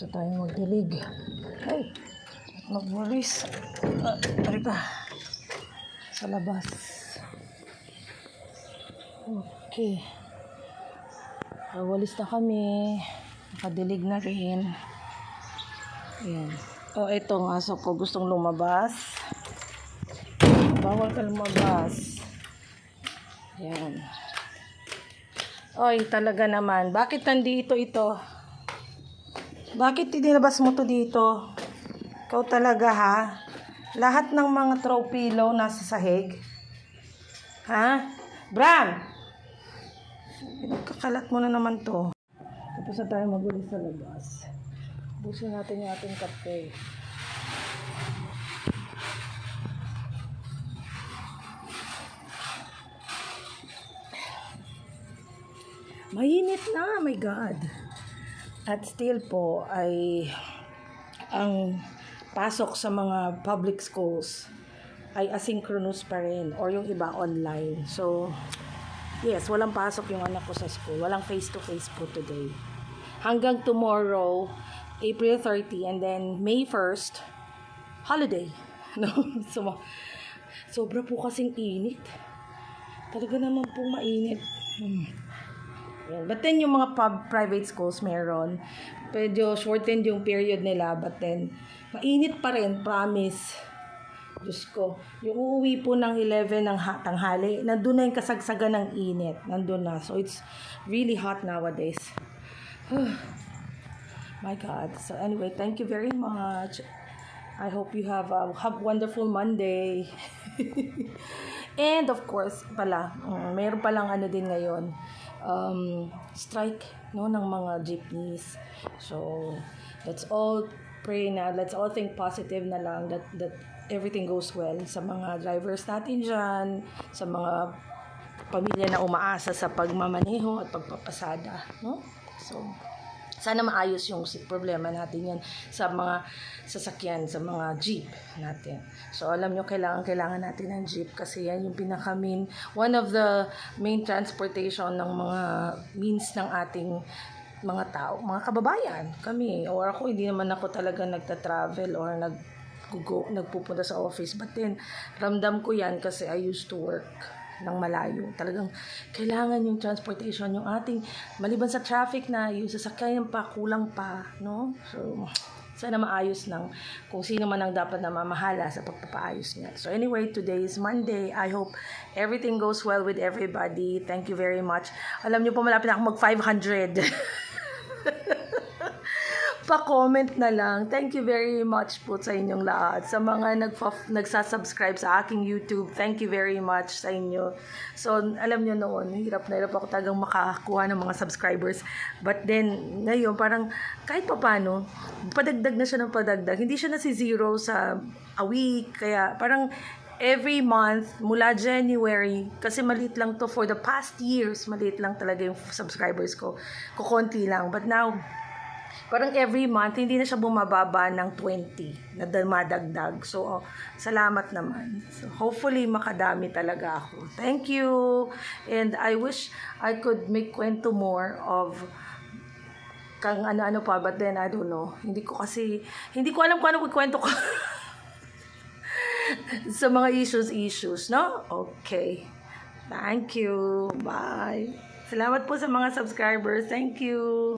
Tapos tayo magdilig. Ay, magwalis. Halika. Sa labas. Okay. Walis na kami. Nakadilig na rin. Ayan. Itong aso ko gustong lumabas. Bawal ka lumabas. Ayan. Oy, talaga naman. Bakit nandito ito? Bakit dinabas mo to dito? Ikaw talaga ha? Lahat ng mga throw pillow nasa sahig. Ha? Bram! Pinagkakalat mo na naman to. Tapos na tayo magulis sa labas. Busin natin yung ating kape. Mainit na, my God. At still po ay ang pasok sa mga public schools ay asynchronous pa rin or yung iba online. So, yes, walang pasok yung anak ko sa school. Walang face-to-face po today. Hanggang tomorrow, April 30, and then May 1st, holiday. No? So, sobra po kasing init. Talaga naman po mainit. But then yung mga private schools meron. Medyo shortened yung period nila. But then, mainit pa rin, promise. Diyos ko. Yung uuwi po ng 11 ng tanghali, nandun na yung kasagsagan ng init. Nandun na. So, it's really hot nowadays. My God. So, anyway, thank you very much. I hope you have a wonderful Monday. And, of course, mayroon palang ano din ngayon. Strike ng mga jeepneys. So let's all pray na, let's all think positive na lang that everything goes well sa mga drivers natin dyan, sa mga pamilya na umaasa sa pagmamaneho at pagpapasada, no? So sana maayos yung problema natin yan sa mga sasakyan, sa mga jeep natin. So, alam nyo, kailangan natin ng jeep kasi yan yung one of the main transportation ng mga means ng ating mga tao, mga kababayan, kami. Or ako, hindi naman ako talaga nagta-travel or nagpupunta sa office. But then, ramdam ko yan kasi I used to work ng malayo. Talagang kailangan yung transportation, yung ating, maliban sa traffic na, yung sasakyan pa, kulang pa, no? So, sana maayos ng kung sino man ang dapat na mamahala sa pagpapaayos niya. So anyway, today is Monday. I hope everything goes well with everybody. Thank you very much. Alam niyo po, malapit na ako mag-500. Pa-comment na lang. Thank you very much po sa inyong lahat. Sa mga nagsasubscribe sa aking YouTube, thank you very much sa inyo. So, alam nyo noon, hirap na hirap ako talagang makakuha ng mga subscribers. But then, ngayon, parang kahit pa paano, padagdag na siya ng padagdag. Hindi siya nasi-zero sa a week. Kaya parang every month, mula January, kasi maliit lang to for the past years, maliit lang talaga yung subscribers ko. Kukunti lang. But now, parang every month, hindi na siya bumababa ng 20 na madagdag. So, salamat naman. So, hopefully, makadami talaga ako. Thank you! And I wish I could make kwento more of kang ano-ano pa, but then, I don't know. Hindi ko alam kung ano kwento ko. Sa mga issues, no? Okay. Thank you. Bye. Salamat po sa mga subscribers. Thank you.